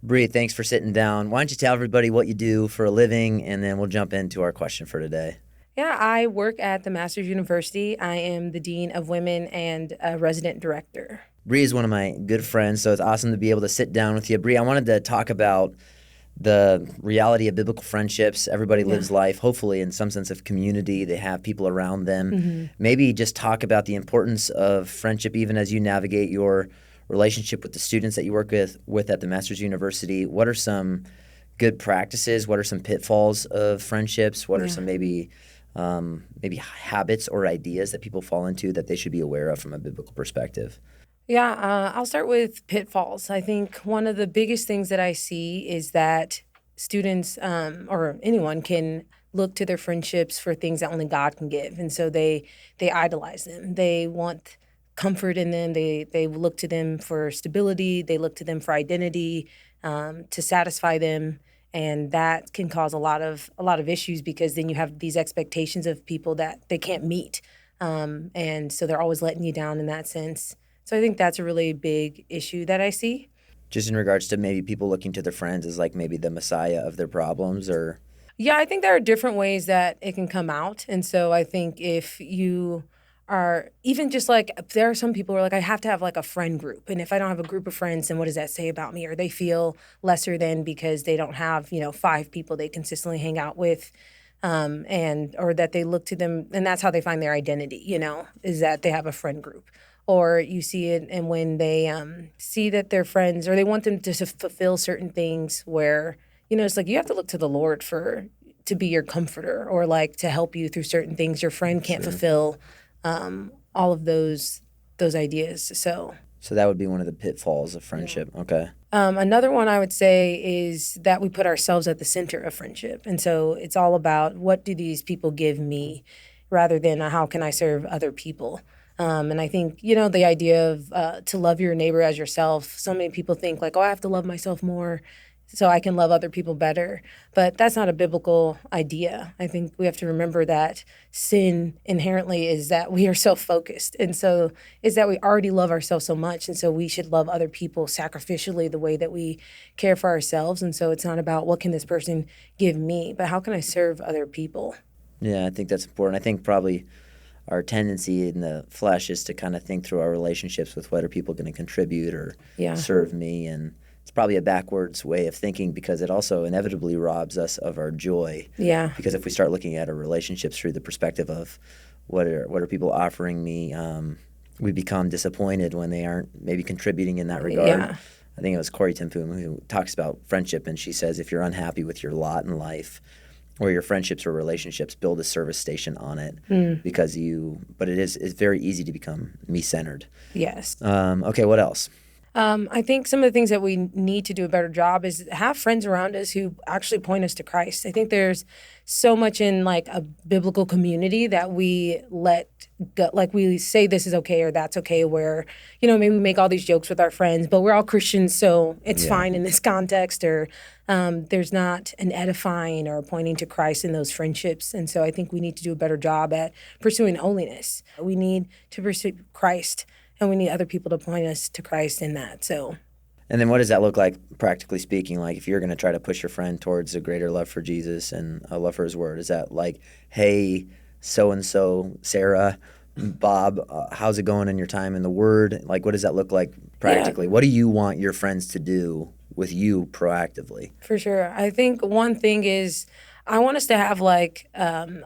Bree, thanks for sitting down. Why don't you tell everybody what you do for a living, and then we'll jump into our question for today. Yeah, I work at the Masters University. I am the Dean of Women and a resident director. Bree is one of my good friends, so it's awesome to be able to sit down with you. Bree, I wanted to talk about the reality of biblical friendships. Everybody lives life, hopefully, in some sense of community. They have people around them. Maybe just talk about the importance of friendship even as you navigate your relationship with the students that you work with at the Masters University. What are some good practices? What are some pitfalls of friendships? What are some maybe habits or ideas that people fall into that they should be aware of from a biblical perspective? Yeah, I'll start with pitfalls. I think one of the biggest things that I see is that students or anyone can look to their friendships for things that only God can give. And so they idolize them. They want comfort in them. They look to them for stability. They look to them for identity, to satisfy them. And that can cause a lot of issues because then you have these expectations of people that they can't meet. And so they're always letting you down in that sense. So I think that's a really big issue that I see. Just in regards to maybe people looking to their friends as like maybe the messiah of their problems, or? Yeah, I think there are different ways that it can come out. And so I think if you are even just like, there are some people who are like, I have to have like a friend group. And if I don't have a group of friends, then what does that say about me? Or they feel lesser than because they don't have, 5 people they consistently hang out with. Or that they look to them, and that's how they find their identity, is that they have a friend group. Or you see it and when they see that their friends, or they want them to fulfill certain things where, it's like you have to look to the Lord to be your comforter or like to help you through certain things. Your friend can't fulfill all of those ideas. So that would be one of the pitfalls of friendship. Yeah. Okay. Another one I would say is that we put ourselves at the center of friendship. And so it's all about what do these people give me rather than how can I serve other people. And I think, the idea of to love your neighbor as yourself, so many people think like, I have to love myself more so I can love other people better. But that's not a biblical idea. I think we have to remember that sin inherently is that we are self-focused. And so is that we already love ourselves so much. And so we should love other people sacrificially the way that we care for ourselves. And so it's not about what can this person give me, but how can I serve other people? Yeah, I think that's important. I think probably our tendency in the flesh is to kind of think through our relationships with what are people going to contribute or serve me. And it's probably a backwards way of thinking because it also inevitably robs us of our joy. Yeah. Because if we start looking at our relationships through the perspective of what are people offering me, we become disappointed when they aren't maybe contributing in that regard. Yeah. I think it was Corrie ten Boom who talks about friendship, and she says if you're unhappy with your lot in life, or your friendships or relationships, build a service station on it but it's very easy to become me-centered. Yes. Okay, what else? I think some of the things that we need to do a better job is have friends around us who actually point us to Christ. I think there's so much in like a biblical community that we let go, like we say this is okay or that's okay, where, maybe we make all these jokes with our friends, but we're all Christians, so it's fine in this context, or there's not an edifying or pointing to Christ in those friendships. And so I think we need to do a better job at pursuing holiness. We need to pursue Christ. And we need other people to point us to Christ in that. So, and then what does that look like, practically speaking? Like if you're going to try to push your friend towards a greater love for Jesus and a love for his word, is that like, hey, so-and-so, Sarah, Bob, how's it going in your time in the word? Like, what does that look like practically? Yeah. What do you want your friends to do with you proactively? For sure. I think one thing is I want us to have like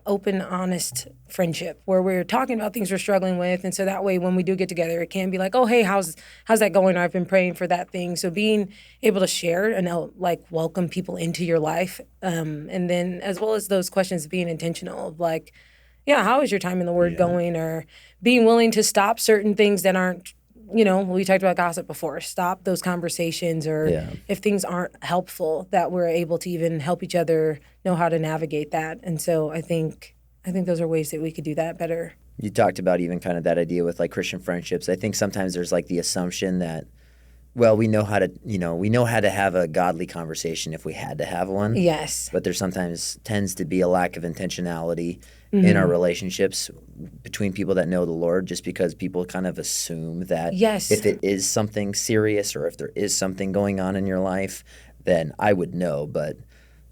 open, honest friendship where we're talking about things we're struggling with. And so that way when we do get together, it can be like, oh, hey, how's that going? Or I've been praying for that thing. So being able to share and like welcome people into your life. And then as well as those questions, being intentional of like, how is your time in the word going? Or being willing to stop certain things that aren't, we talked about gossip before. Stop those conversations, or if things aren't helpful, that we're able to even help each other know how to navigate that. And so I think those are ways that we could do that better. You talked about even kind of that idea with like Christian friendships. I think sometimes there's like the assumption that, well, we know how to have a godly conversation if we had to have one. Yes. But there sometimes tends to be a lack of intentionality in our relationships between people that know the Lord, just because people kind of assume that if it is something serious or if there is something going on in your life, then I would know. But,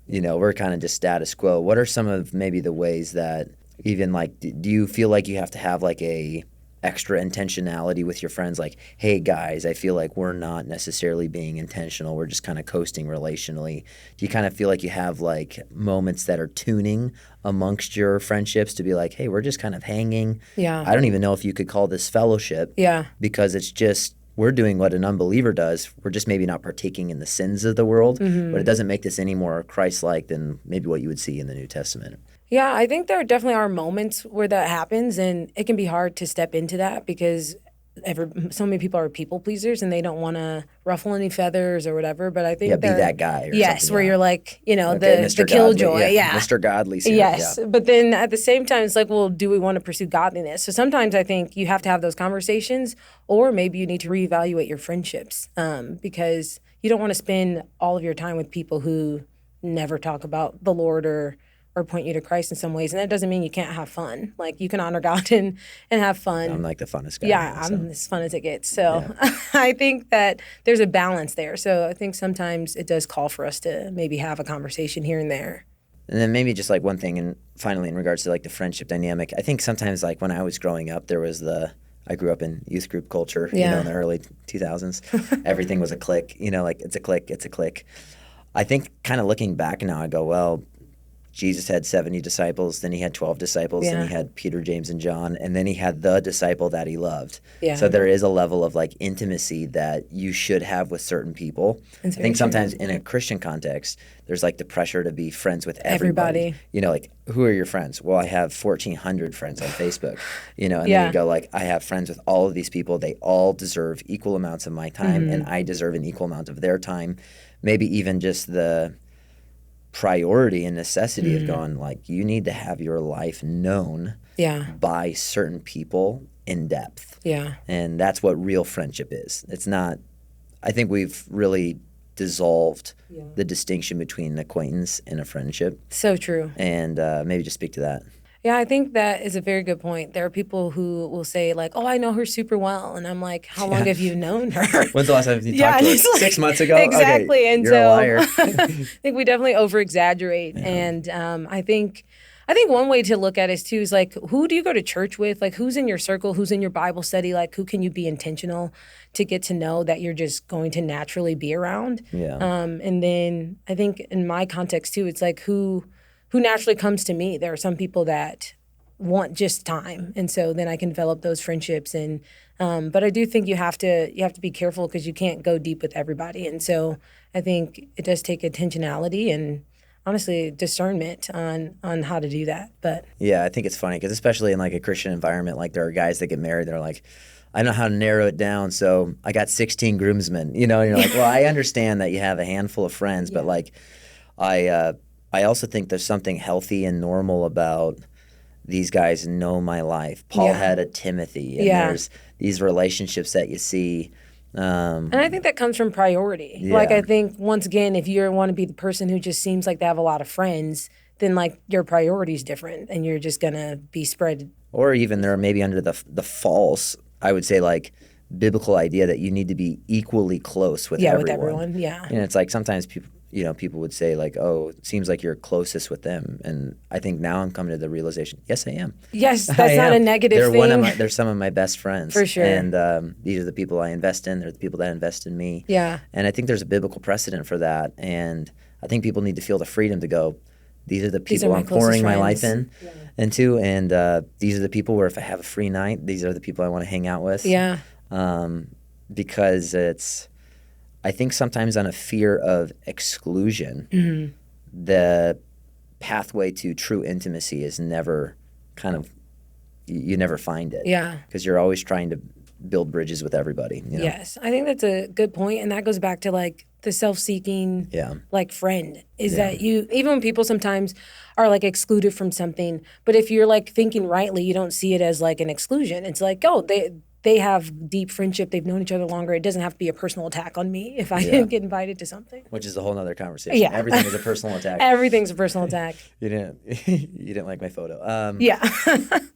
we're kind of just status quo. What are some of maybe the ways that even like, do you feel like you have to have like a extra intentionality with your friends? Like, hey guys, I feel like we're not necessarily being intentional. We're just kind of coasting relationally. Do you kind of feel like you have like moments that are tuning amongst your friendships to be like, hey, we're just kind of hanging? Yeah. I don't even know if you could call this fellowship. Yeah. Because it's just, we're doing what an unbeliever does. We're just maybe not partaking in the sins of the world, but it doesn't make this any more Christ-like than maybe what you would see in the New Testament. Yeah, I think there definitely are moments where that happens, and it can be hard to step into that because so many people are people pleasers and they don't want to ruffle any feathers or whatever. But I think be that guy. Or yes, something, where you're like, the killjoy. Godly, yeah. Mr. Godly. Yes. But then at the same time, it's like, well, do we want to pursue godliness? So sometimes I think you have to have those conversations, or maybe you need to reevaluate your friendships because you don't want to spend all of your time with people who never talk about the Lord or point you to Christ in some ways. And that doesn't mean you can't have fun. Like, you can honor God and have fun. I'm like the funnest guy. Yeah, I'm as fun as it gets. So I think that there's a balance there. So I think sometimes it does call for us to maybe have a conversation here and there. And then maybe just like one thing, and finally in regards to like the friendship dynamic, I think sometimes like when I was growing up, I grew up in youth group culture, in the early 2000s. Everything was a clique, like it's a clique. I think kind of looking back now, I go, well, Jesus had 70 disciples, then he had 12 disciples, then he had Peter, James, and John, and then he had the disciple that he loved. Yeah. So there is a level of like intimacy that you should have with certain people. I think sometimes in a Christian context, there's like the pressure to be friends with everybody. Like, who are your friends? Well, I have 1,400 friends on Facebook, and then you go like, I have friends with all of these people. They all deserve equal amounts of my time, and I deserve an equal amount of their time. Maybe even just the priority and necessity of going like, you need to have your life known by certain people in depth. Yeah. And that's what real friendship is. It's not, I think we've really dissolved the distinction between an acquaintance and a friendship. So true. And maybe just speak to that. Yeah, I think that is a very good point. There are people who will say like, oh, I know her super well. And I'm like, how long have you known her? When's the last time you talked to her? Like, 6 months ago? Exactly. Okay, and you're a liar. I think we definitely over-exaggerate. Yeah. And I think one way to look at it too is like, who do you go to church with? Like, who's in your circle? Who's in your Bible study? Like, who can you be intentional to get to know that you're just going to naturally be around? Yeah. And then I think in my context too, it's like who naturally comes to me. There are some people that want just time, and so then I can develop those friendships. And but I do think you have to be careful because you can't go deep with everybody. And so I think it does take intentionality and honestly discernment on how to do that. But yeah, I think it's funny because especially in like a Christian environment, like there are guys that get married, they're like, I know how to narrow it down, so I got 16 groomsmen. And you're like, well, I understand that you have a handful of friends, but like I also think there's something healthy and normal about these guys know my life. Paul had a Timothy, and there's these relationships that you see. And I think that comes from priority. Yeah. Like, I think, once again, if you want to be the person who just seems like they have a lot of friends, then, like, your priority's different, and you're just going to be spread. Or even they're maybe under the false, I would say, like, biblical idea that you need to be equally close with everyone. Yeah, with everyone, yeah. And it's like sometimes people would say like, oh, it seems like you're closest with them. And I think now I'm coming to the realization, yes, I am. Yes, that's not a negative thing. They're some of my best friends. For sure. And these are the people I invest in. They're the people that invest in me. Yeah. And I think there's a biblical precedent for that. And I think people need to feel the freedom to go, these are the people I'm pouring my life into. And these are the people where if I have a free night, these are the people I want to hang out with. Yeah. Because I think sometimes on a fear of exclusion, the pathway to true intimacy is never you never find it. Yeah. Because you're always trying to build bridges with everybody. Yes. I think that's a good point. And that goes back to like the self-seeking like friend is that you, even when people sometimes are like excluded from something, but if you're like thinking rightly, you don't see it as like an exclusion. It's like, oh, they have deep friendship. They've known each other longer. It doesn't have to be a personal attack on me if I get invited to something. Which is a whole nother conversation. Yeah. Everything is a personal attack. Everything's a personal attack. You didn't like my photo. Yeah.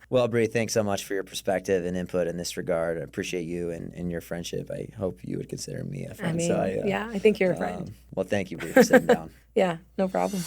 Well, Bri, thanks so much for your perspective and input in this regard. I appreciate you and your friendship. I hope you would consider me a friend. I think you're a friend. Well, thank you, Bri, for sitting down. Yeah, no problem.